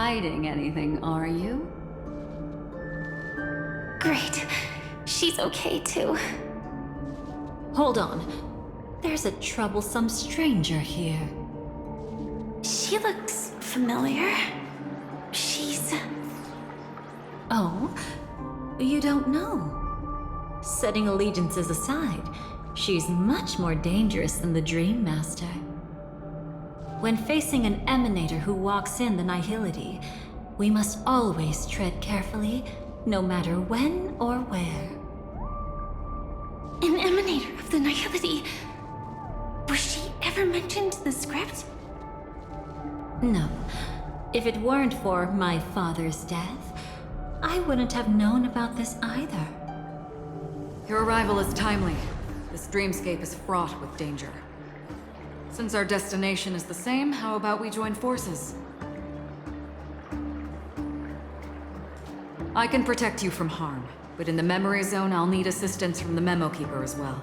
hiding anything, are you? Great. She's okay too. Hold on. There's a troublesome stranger here. She looks familiar. She's... Oh? You don't know? Setting allegiances aside, she's much more dangerous than the Dream Master. When facing an emanator who walks in the nihility, we must always tread carefully, no matter when or where. An emanator of the nihility. Was she ever mentioned in the script? No. If it weren't for my father's death, I wouldn't have known about this either. Your arrival is timely. This dreamscape is fraught with danger. Since our destination is the same, how about we join forces? I can protect you from harm, but in the memory zone I'll need assistance from the Memo Keeper as well.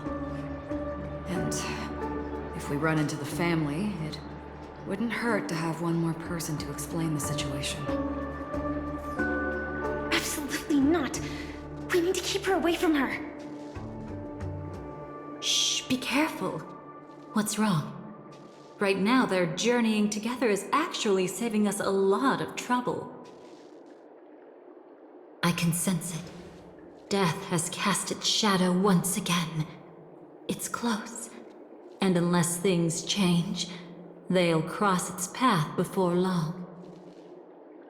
And if we run into the family, it wouldn't hurt to have one more person to explain the situation. Absolutely not. We need to keep her away from her. Shh, be careful. What's wrong? Right now, their journeying together is actually saving us a lot of trouble. I can sense it. Death has cast its shadow once again. It's close. And unless things change, they'll cross its path before long.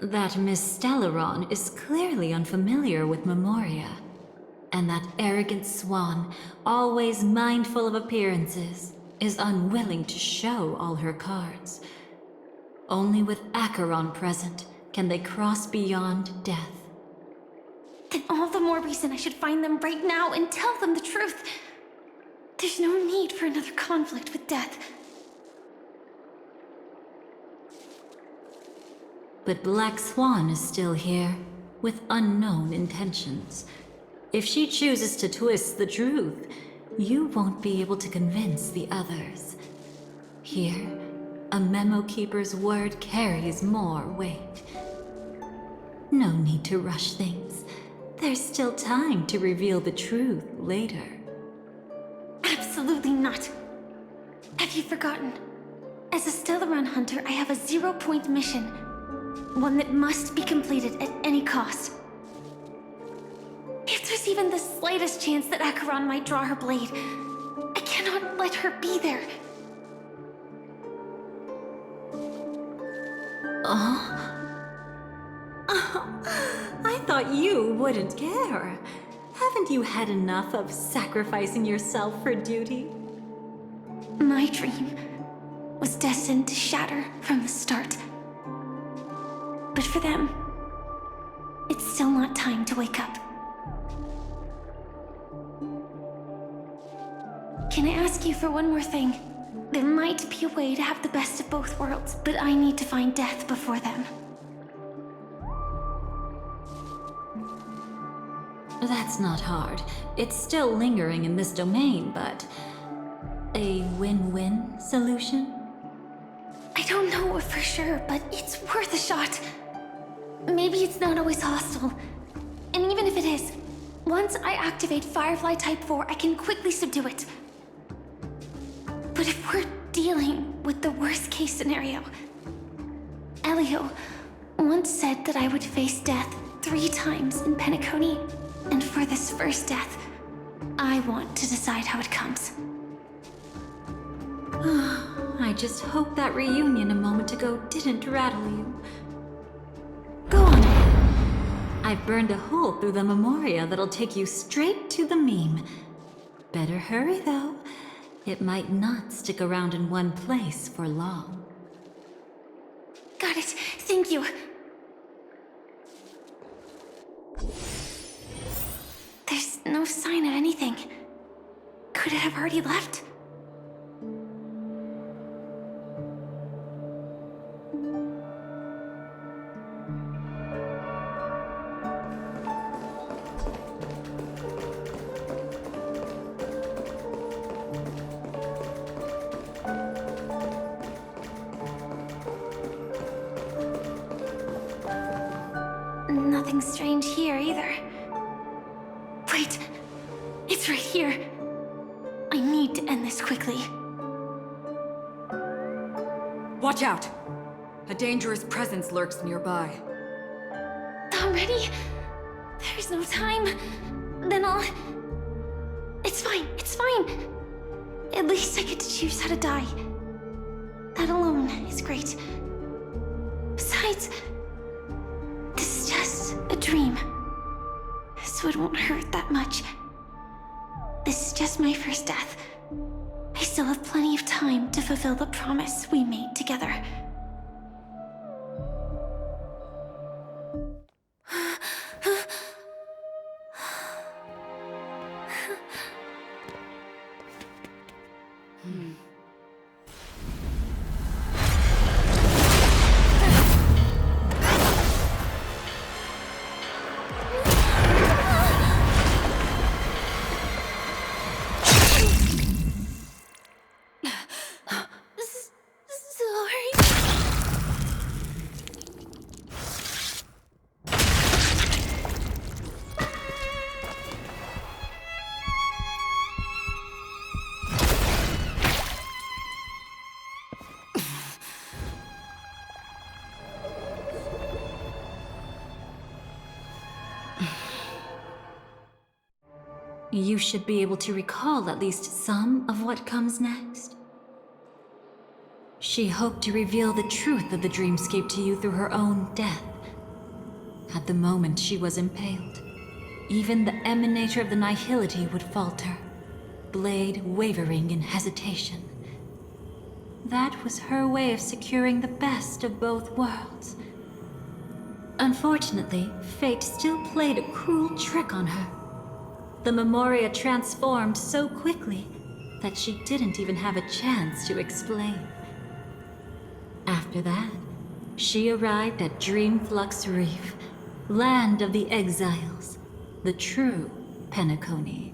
That Miss Stellaron is clearly unfamiliar with Memoria. And that arrogant swan, always mindful of appearances, is unwilling to show all her cards. Only with Acheron present can they cross beyond death. Then all the more reason I should find them right now and tell them the truth. There's no need for another conflict with death. But Black Swan is still here, with unknown intentions. If she chooses to twist the truth, you won't be able to convince the others. Here, a Memo Keeper's word carries more weight. No need to rush things. There's still time to reveal the truth later. Absolutely not. Have you forgotten? As a Stellaron hunter, I have a 0-point mission. One that must be completed at any cost. If there's even the slightest chance that Acheron might draw her blade, I cannot let her be there. I thought you wouldn't care. Haven't you had enough of sacrificing yourself for duty? My dream was destined to shatter from the start. But for them, it's still not time to wake up. Can I ask you for one more thing? There might be a way to have the best of both worlds, but I need to find death before them. That's not hard. It's still lingering in this domain, but... a win-win solution? I don't know for sure, but it's worth a shot. Maybe it's not always hostile. And even if it is, once I activate Firefly Type 4, I can quickly subdue it. But if we're dealing with the worst-case scenario, Elio once said that I would face death 3 times in Penacony, and for this first death, I want to decide how it comes. I just hope that reunion a moment ago didn't rattle you. Go on ahead. I've burned a hole through the Memoria that'll take you straight to the meme. Better hurry, though. It might not stick around in one place for long. Got it. Thank you. There's no sign of anything. Could it have already left? nothing strange here either. Wait, it's right here. I need to end this quickly. Watch out! A dangerous presence lurks nearby. Already? There's no time. Then I'll... It's fine, it's fine. At least I get to choose how to die. That alone is great. Besides, this is just a dream. So it won't hurt that much. This is just my first death. I still have plenty of time to fulfill the promise we made together. Sorry. You should be able to recall at least some of what comes next. She hoped to reveal the truth of the dreamscape to you through her own death. At the moment she was impaled, even the emanator of the nihility would falter, blade wavering in hesitation. That was her way of securing the best of both worlds. Unfortunately, fate still played a cruel trick on her. The Memoria transformed so quickly that she didn't even have a chance to explain. After that, she arrived at Dreamflux Reef, land of the exiles, the true Penacony.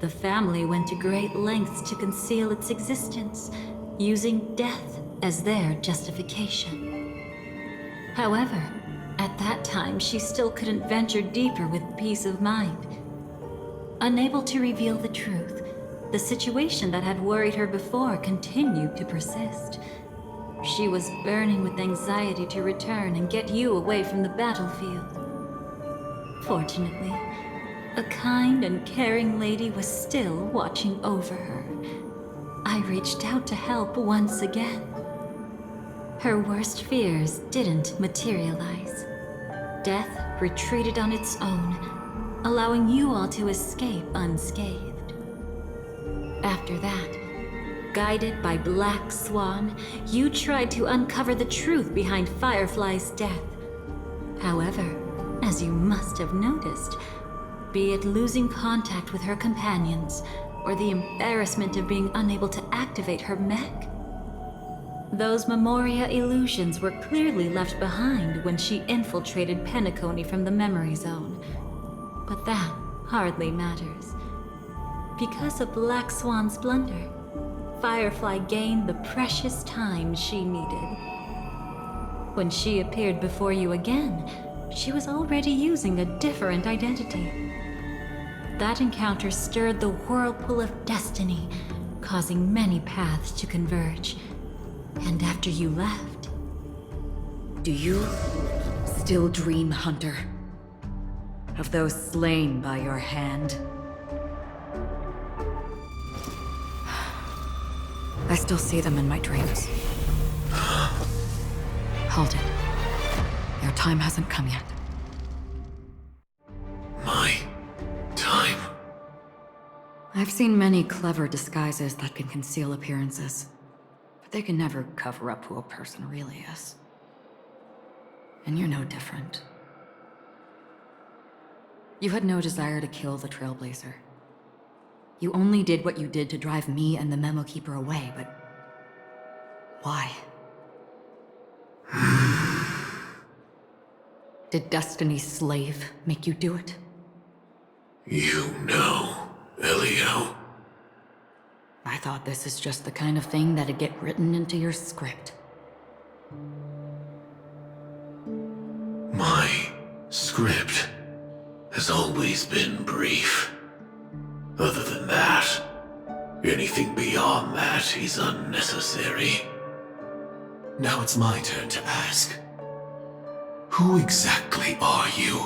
The family went to great lengths to conceal its existence, using death as their justification. However, at that time she still couldn't venture deeper with peace of mind. Unable to reveal the truth, the situation that had worried her before continued to persist. She was burning with anxiety to return and get you away from the battlefield. Fortunately, a kind and caring lady was still watching over her. I reached out to help once again. Her worst fears didn't materialize. Death retreated on its own, allowing you all to escape unscathed. After that, guided by Black Swan, you tried to uncover the truth behind Firefly's death. However, as you must have noticed, be it losing contact with her companions, or the embarrassment of being unable to activate her mech, those Memoria illusions were clearly left behind when she infiltrated Penacony from the memory zone. But that hardly matters. Because of Black Swan's blunder, Firefly gained the precious time she needed. When she appeared before you again, she was already using a different identity. That encounter stirred the whirlpool of destiny, causing many paths to converge. And after you left... Do you still dream, Hunter? Of those slain by your hand? I still see them in my dreams. Hold it. Your time hasn't come yet. My time? I've seen many clever disguises that can conceal appearances, but they can never cover up who a person really is. And you're no different. You had no desire to kill the Trailblazer. You only did what you did to drive me and the Memo Keeper away, but... why? Did Destiny's slave make you do it? You know, Elio. I thought this is just the kind of thing that'd get written into your script. My Script has always been brief. Other than that, anything beyond that is unnecessary. Now it's my turn to ask. Who exactly are you?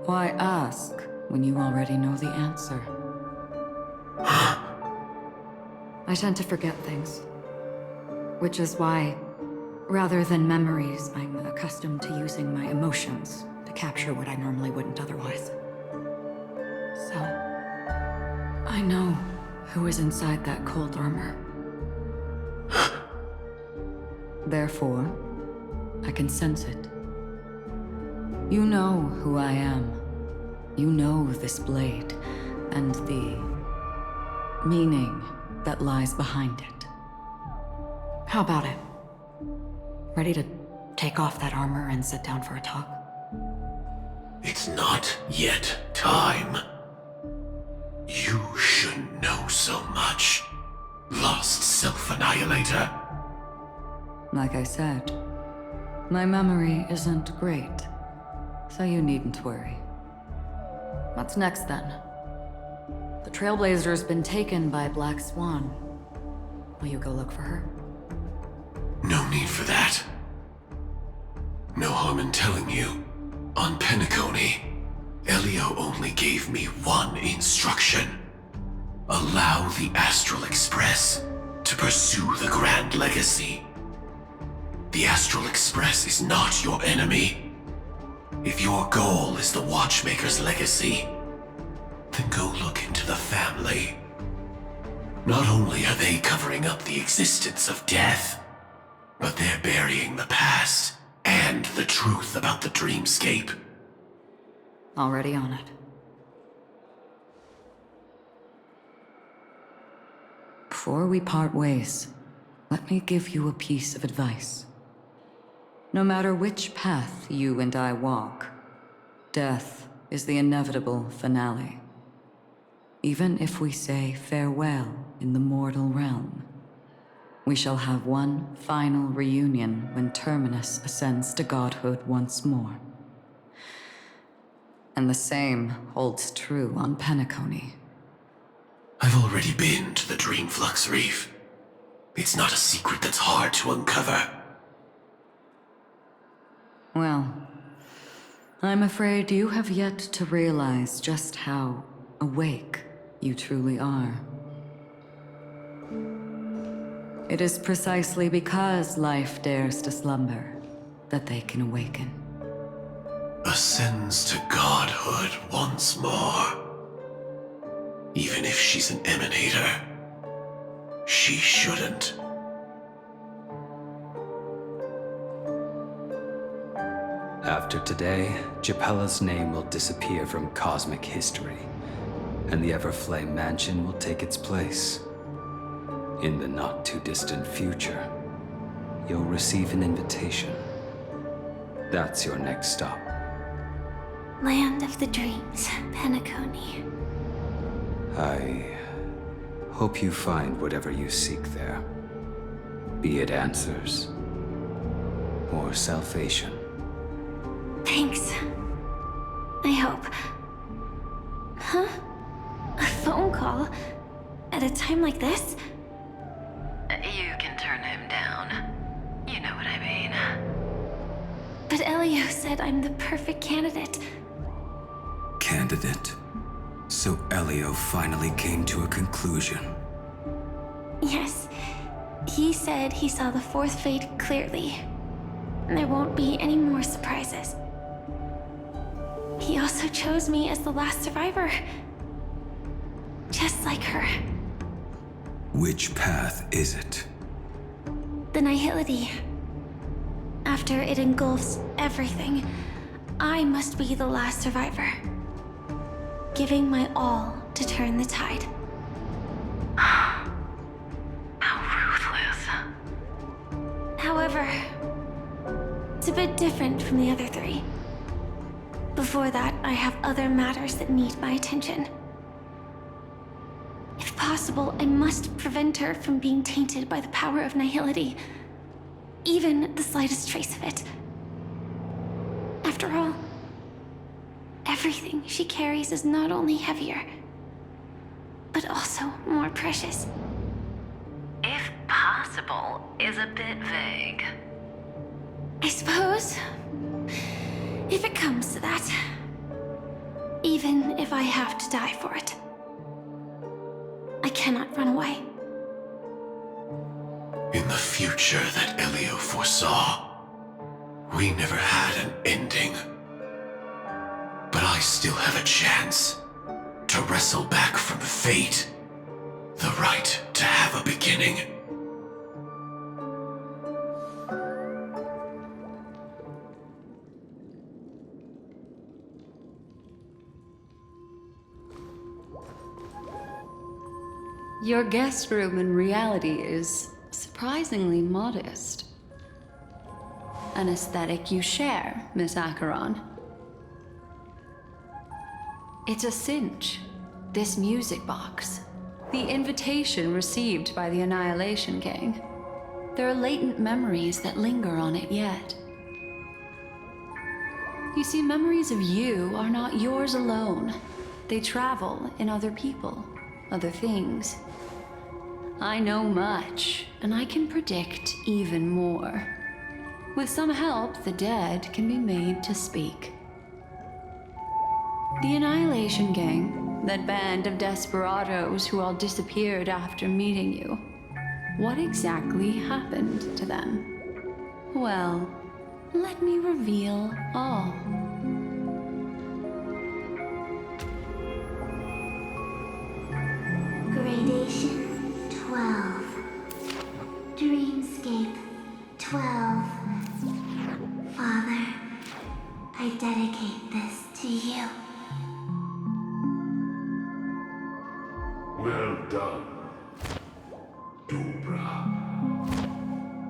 Why ask when you already know the answer? I tend to forget things. Which is why, rather than memories, I'm accustomed to using my emotions to capture what I normally wouldn't otherwise. So, I know who is inside that cold armor. Therefore, I can sense it. You know who I am. You know this blade, and the meaning that lies behind it. How about it? Ready to take off that armor and sit down for a talk? It's not yet time. You shouldn't know so much, lost self-annihilator. Like I said, my memory isn't great, so you needn't worry. What's next then? The Trailblazer's been taken by Black Swan. Will you go look for her? No need for that. No harm in telling you. On Penacony, Elio only gave me one instruction. Allow the Astral Express to pursue the Grand Legacy. The Astral Express is not your enemy. If your goal is the Watchmaker's legacy, then go look into the family. Not only are they covering up the existence of death, but they're burying the past and the truth about the dreamscape. Already on it. Before we part ways, let me give you a piece of advice. No matter which path you and I walk, death is the inevitable finale. Even if we say farewell in the mortal realm, we shall have one final reunion when Terminus ascends to godhood once more. And the same holds true on Penacony. I've already been to the Dreamflux Reef. It's not a secret that's hard to uncover. Well, I'm afraid you have yet to realize just how awake you truly are. It is precisely because life dares to slumber that they can awaken. Ascends to godhood once more. Even if she's an emanator, she shouldn't. After today, Japella's name will disappear from cosmic history, and the Everflame Mansion will take its place. In the not-too-distant future, you'll receive an invitation. That's your next stop. Land of the Dreams, Penacony. I hope you find whatever you seek there. Be it answers or salvation. Thanks. I hope. Huh? A phone call? At a time like this? You can turn him down. You know what I mean. But Elio said I'm the perfect candidate. Candidate? So Elio finally came to a conclusion. Yes. He said he saw the fourth fate clearly. There won't be any more surprises. He also chose me as the last survivor. Just like her. Which path is it? The Nihility. After it engulfs everything, I must be the last survivor. Giving my all to turn the tide. How ruthless. However, it's a bit different from the other three. Before that, I have other matters that need my attention. If possible, I must prevent her from being tainted by the power of Nihility. Even the slightest trace of it. after all. Everything she carries is not only heavier, but also more precious. If possible is a bit vague. I suppose, if it comes to that, even if I have to die for it, I cannot run away. In the future that Elio foresaw, we never had an ending. But I still have a chance to wrestle back from fate the right to have a beginning. Your guest room in reality is surprisingly modest. An aesthetic you share, Miss Acheron. It's a cinch, this music box. The invitation received by the Annihilation Gang. There are latent memories that linger on it yet. You see, memories of you are not yours alone. They travel in other people, other things. I know much, and I can predict even more. With some help, the dead can be made to speak. The Annihilation Gang, that band of desperados who all disappeared after meeting you. What exactly happened to them? Well, let me reveal all. Gradation 12. Dreamscape 12. Father, I dedicate this to you. Well done, Dubra.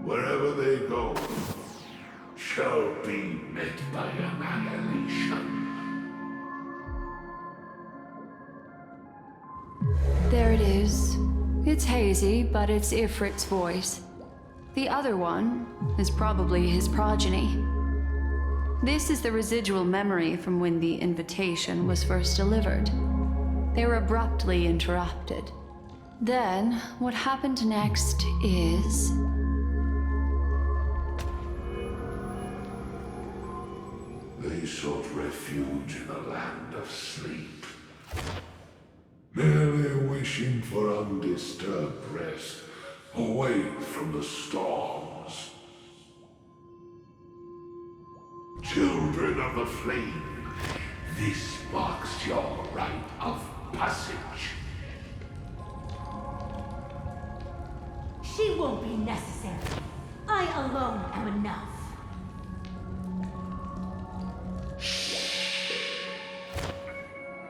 Wherever they go, shall be met by annihilation. There it is. It's hazy, but it's Ifrit's voice. The other one is probably his progeny. This is the residual memory from when the invitation was first delivered. They were abruptly interrupted. Then, what happened next is... They sought refuge in a land of sleep, merely wishing for undisturbed rest, away from the storms. Children of the flame, this marks your rite of passage. She won't be necessary. I alone am enough.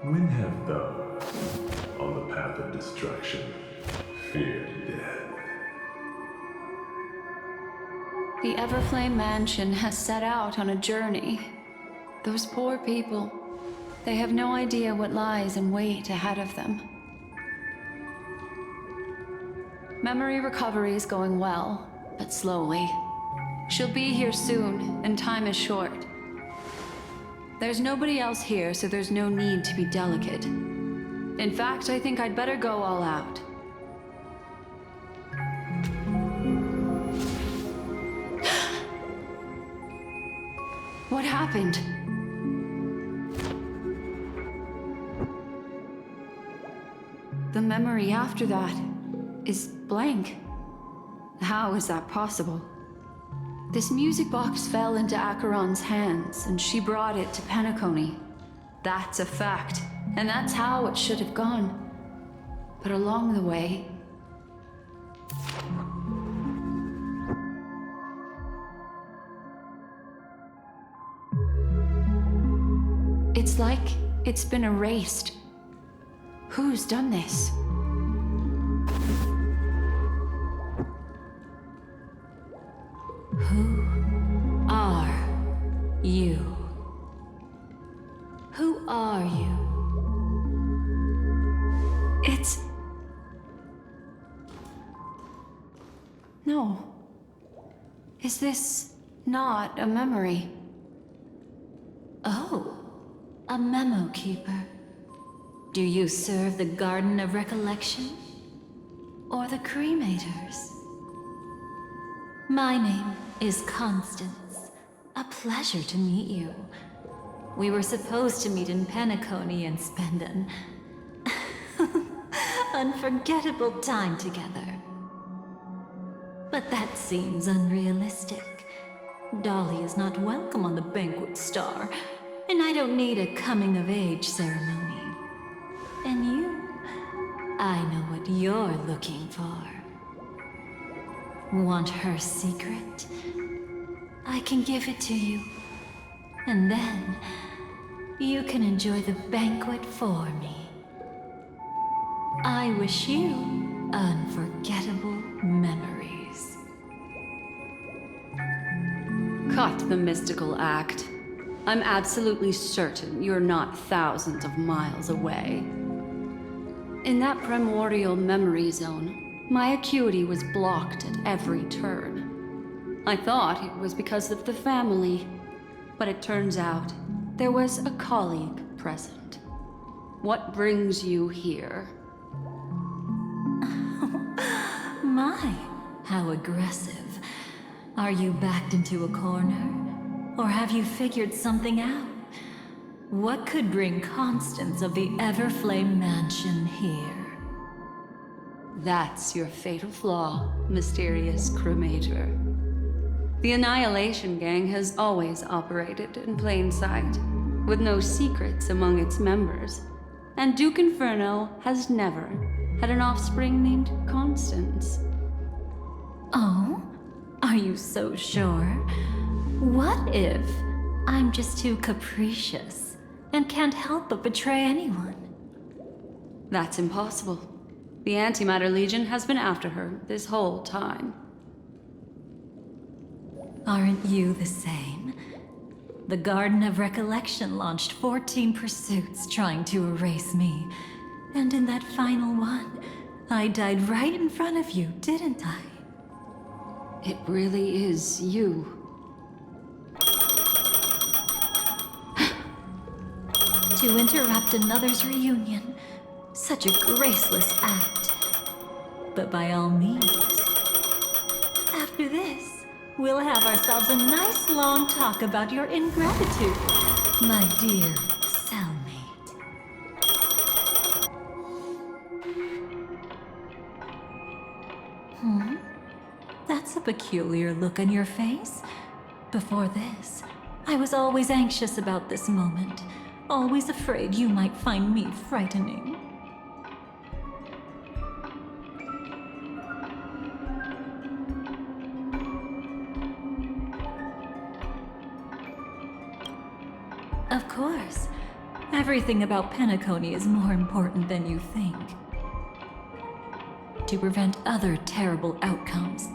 When have those on the path of destruction feared death? The Everflame Mansion has set out on a journey. Those poor people, they have no idea what lies in wait ahead of them. Memory recovery is going well, but slowly. She'll be here soon, and time is short. There's nobody else here, so there's no need to be delicate. In fact, I think I'd better go all out. What happened? The memory after that is blank. How is that possible? This music box fell into Acheron's hands, and she brought it to Penacony. That's a fact, and that's how it should have gone. But along the way... it's like it's been erased. Who's done this? Who are you? Who are you? It's... No. Is this not a memory? Oh, a memo keeper. Do you serve the Garden of Recollection? Or the Cremators? My name is Constance. A pleasure to meet you. We were supposed to meet in Penacony and spend an unforgettable time together. But that seems unrealistic. Dolly is not welcome on the Banquet Star, and I don't need a coming-of-age ceremony. And you, I know what you're looking for. Want her secret? I can give it to you. And then, you can enjoy the banquet for me. I wish you unforgettable memories. Cut the mystical act. I'm absolutely certain you're not thousands of miles away. In that primordial memory zone, my acuity was blocked at every turn. I thought it was because of the family, but it turns out there was a colleague present. What brings you here? My, how aggressive. Are you backed into a corner? Or have you figured something out? What could bring Constance of the Everflame Mansion here? That's your fatal flaw, mysterious cremator. The Annihilation Gang has always operated in plain sight, with no secrets among its members. And Duke Inferno has never had an offspring named Constance. Oh? Are you so sure? What if I'm just too capricious and can't help but betray anyone? That's impossible. The Antimatter Legion has been after her this whole time. Aren't you the same? The Garden of Recollection launched 14 pursuits trying to erase me. And in that final one, I died right in front of you, didn't I? It really is you. To interrupt another's reunion. Such a graceless act. But by all means. After this, we'll have ourselves a nice long talk about your ingratitude, my dear cellmate. That's a peculiar look on your face. Before this, I was always anxious about this moment. Always afraid you might find me frightening. Of course. Everything about Penacony is more important than you think. To prevent other terrible outcomes,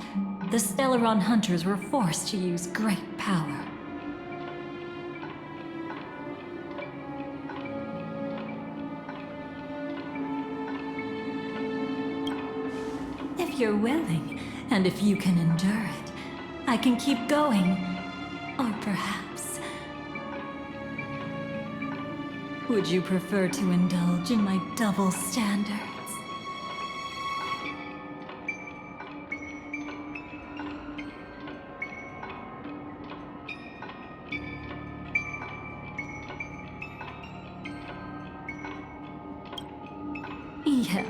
the Stellaron hunters were forced to use great power. If you're willing, and if you can endure it, I can keep going. Or perhaps... would you prefer to indulge in my double standards? Yeah,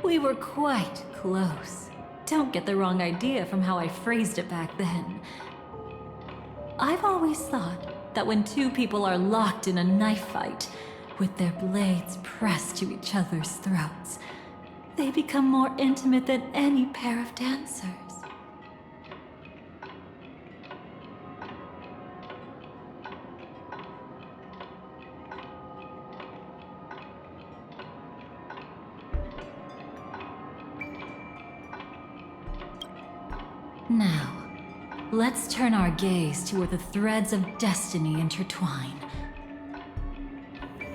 we were quite close. Don't get the wrong idea from how I phrased it back then. I've always thought that when two people are locked in a knife fight, with their blades pressed to each other's throats, they become more intimate than any pair of dancers. Now, let's turn our gaze to where the threads of destiny intertwine.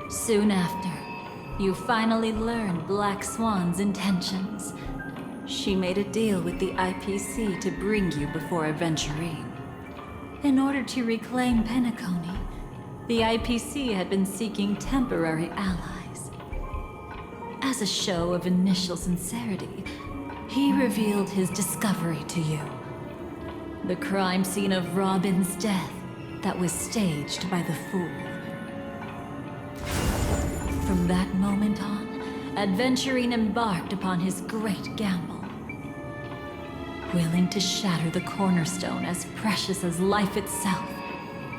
Soon after, you finally learn Black Swan's intentions. She made a deal with the IPC to bring you before Aventurine. In order to reclaim Penacony, the IPC had been seeking temporary allies. As a show of initial sincerity, he revealed his discovery to you. The crime scene of Robin's death that was staged by the Fool. From that moment on, Adventurine embarked upon his great gamble. Willing to shatter the cornerstone as precious as life itself,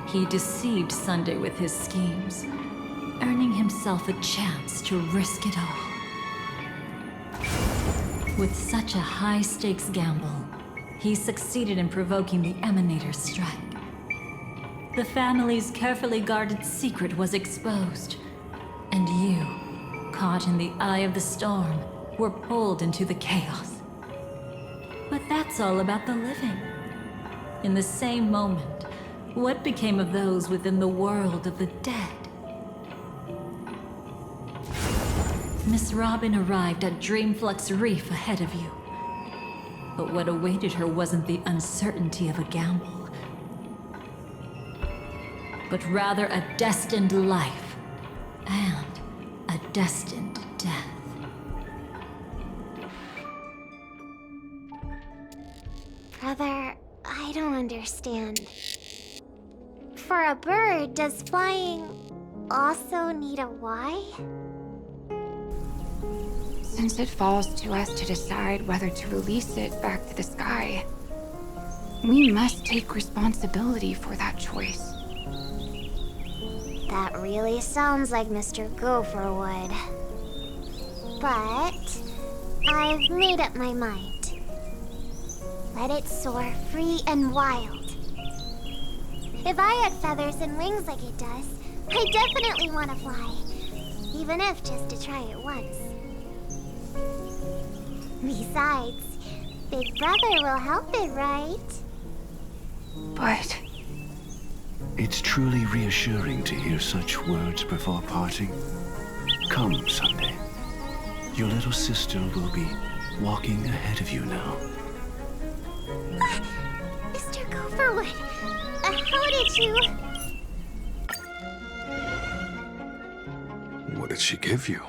he deceived Sunday with his schemes, earning himself a chance to risk it all. With such a high-stakes gamble, he succeeded in provoking the Emanator's strike. The family's carefully guarded secret was exposed, and you, caught in the eye of the storm, were pulled into the chaos. But that's all about the living. In the same moment, what became of those within the world of the dead? Miss Robin arrived at Dreamflux Reef ahead of you. But what awaited her wasn't the uncertainty of a gamble, but rather a destined life and a destined death. Brother, I don't understand. For a bird, does flying also need a why? Since it falls to us to decide whether to release it back to the sky, we must take responsibility for that choice. That really sounds like Mr. Gopher would. But I've made up my mind. Let it soar free and wild. If I had feathers and wings like it does, I definitely want to fly. Even if just to try it once. Besides, Big Brother will help it, right? But It's truly reassuring to hear such words before parting. Come, Sunday. Your little sister will be walking ahead of you now. Mr. Gopherwood, how did you... What did she give you?